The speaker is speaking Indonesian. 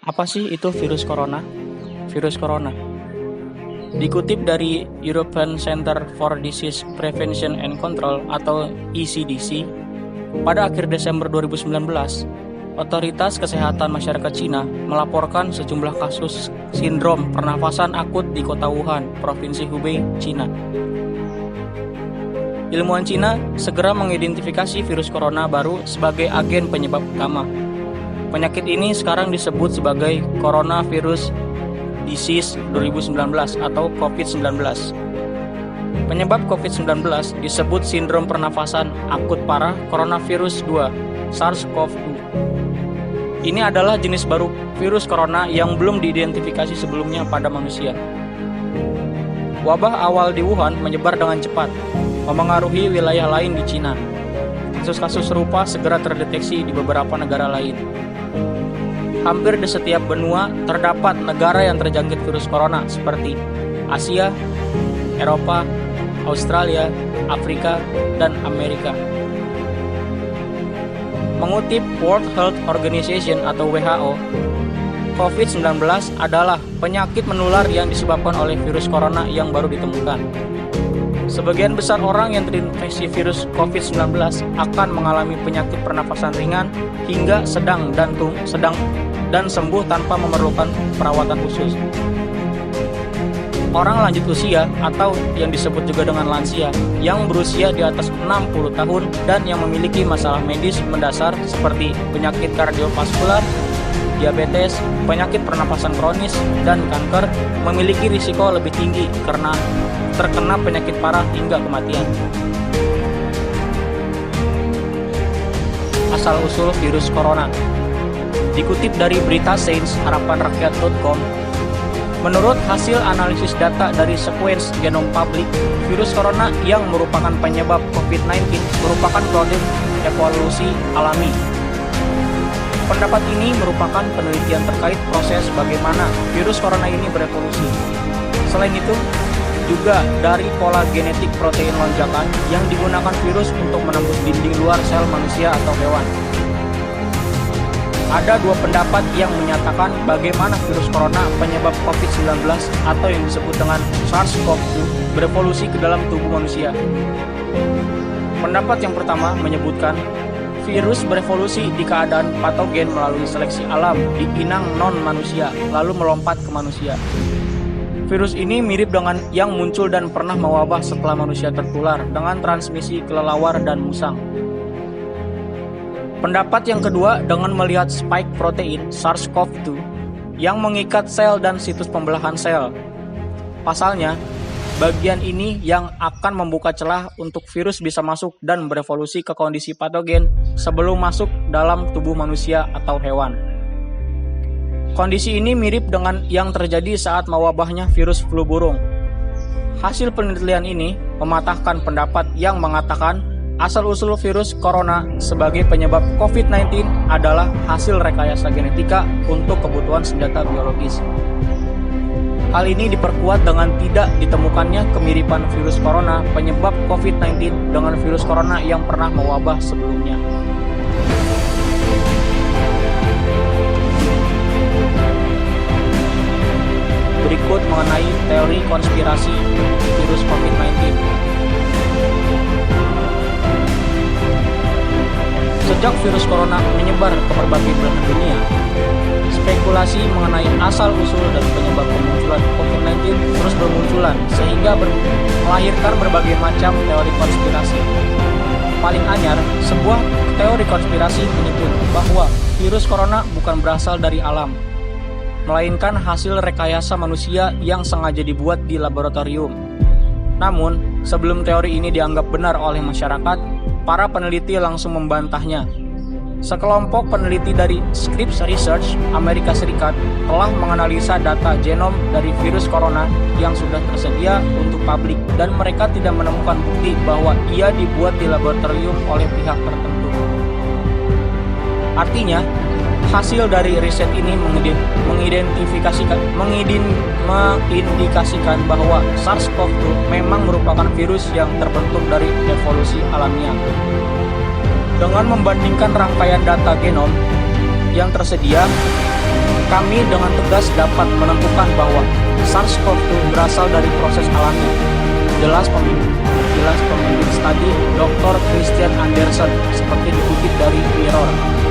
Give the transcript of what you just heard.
Apa sih itu virus corona? Virus corona dikutip dari European Center for Disease Prevention and Control atau ECDC, pada akhir Desember 2019, Otoritas Kesehatan Masyarakat Cina melaporkan sejumlah kasus sindrom pernafasan akut di kota Wuhan, Provinsi Hubei, Cina. Ilmuwan Cina segera mengidentifikasi virus corona baru sebagai agen penyebab utama. Penyakit ini sekarang disebut sebagai Coronavirus Disease 2019 atau COVID-19. Penyebab COVID-19 disebut sindrom pernafasan akut parah coronavirus 2, SARS-CoV-2. Ini adalah jenis baru virus corona yang belum diidentifikasi sebelumnya pada manusia. Wabah awal di Wuhan menyebar dengan cepat, memengaruhi wilayah lain di Cina. Kasus-kasus serupa segera terdeteksi di beberapa negara lain. Hampir di setiap benua terdapat negara yang terjangkit virus corona seperti Asia, Eropa, Australia, Afrika, dan Amerika. Mengutip World Health Organization atau WHO, COVID-19 adalah penyakit menular yang disebabkan oleh virus corona yang baru ditemukan. Sebagian besar orang yang terinfeksi virus COVID-19 akan mengalami penyakit pernafasan ringan hingga sedang dan sembuh tanpa memerlukan perawatan khusus. Orang lanjut usia atau yang disebut juga dengan lansia yang berusia di atas 60 tahun dan yang memiliki masalah medis mendasar seperti penyakit kardiovaskular, diabetes, penyakit pernapasan kronis, dan kanker memiliki risiko lebih tinggi karena terkena penyakit parah hingga kematian. Asal-usul virus corona dikutip dari berita sains-harapanrakyat.com. Menurut hasil analisis data dari sequence genom publik, virus corona yang merupakan penyebab COVID-19 merupakan produk evolusi alami. Pendapat ini merupakan penelitian terkait proses bagaimana virus corona ini berevolusi. Selain itu, juga dari pola genetik protein lonjakan yang digunakan virus untuk menembus dinding luar sel manusia atau hewan. Ada dua pendapat yang menyatakan bagaimana virus corona penyebab COVID-19 atau yang disebut dengan SARS-CoV-2 berevolusi ke dalam tubuh manusia. Pendapat yang pertama menyebutkan virus berevolusi di keadaan patogen melalui seleksi alam di inang non-manusia, lalu melompat ke manusia. Virus ini mirip dengan yang muncul dan pernah mewabah setelah manusia tertular dengan transmisi kelelawar dan musang. Pendapat yang kedua dengan melihat spike protein SARS-CoV-2 yang mengikat sel dan situs pembelahan sel. Pasalnya, bagian ini yang akan membuka celah untuk virus bisa masuk dan berevolusi ke kondisi patogen sebelum masuk dalam tubuh manusia atau hewan. Kondisi ini mirip dengan yang terjadi saat mewabahnya virus flu burung. Hasil penelitian ini mematahkan pendapat yang mengatakan asal-usul virus corona sebagai penyebab COVID-19 adalah hasil rekayasa genetika untuk kebutuhan senjata biologis. Hal ini diperkuat dengan tidak ditemukannya kemiripan virus corona penyebab COVID-19 dengan virus corona yang pernah mewabah sebelumnya. Berikut mengenai teori konspirasi virus COVID-19. Sejak virus corona menyebar ke berbagai belahan dunia, spekulasi mengenai asal-usul dan penyebab kemunculan COVID-19 terus bermunculan sehingga melahirkan berbagai macam teori konspirasi. Paling anyar, sebuah teori konspirasi menyebut bahwa virus corona bukan berasal dari alam, melainkan hasil rekayasa manusia yang sengaja dibuat di laboratorium. Namun, sebelum teori ini dianggap benar oleh masyarakat, para peneliti langsung membantahnya. Sekelompok peneliti dari Scripps Research, Amerika Serikat, telah menganalisa data genom dari virus corona yang sudah tersedia untuk publik dan mereka tidak menemukan bukti bahwa ia dibuat di laboratorium oleh pihak tertentu. Artinya, hasil dari riset ini mengindikasikan bahwa SARS-CoV-2 memang merupakan virus yang terbentuk dari evolusi alamiah. Dengan membandingkan rangkaian data genom yang tersedia, Kami dengan tegas dapat menentukan bahwa SARS-CoV-2 berasal dari proses alami. Jelas pemimpin studi Dr. Christian Andersen seperti dikutip dari Mirror.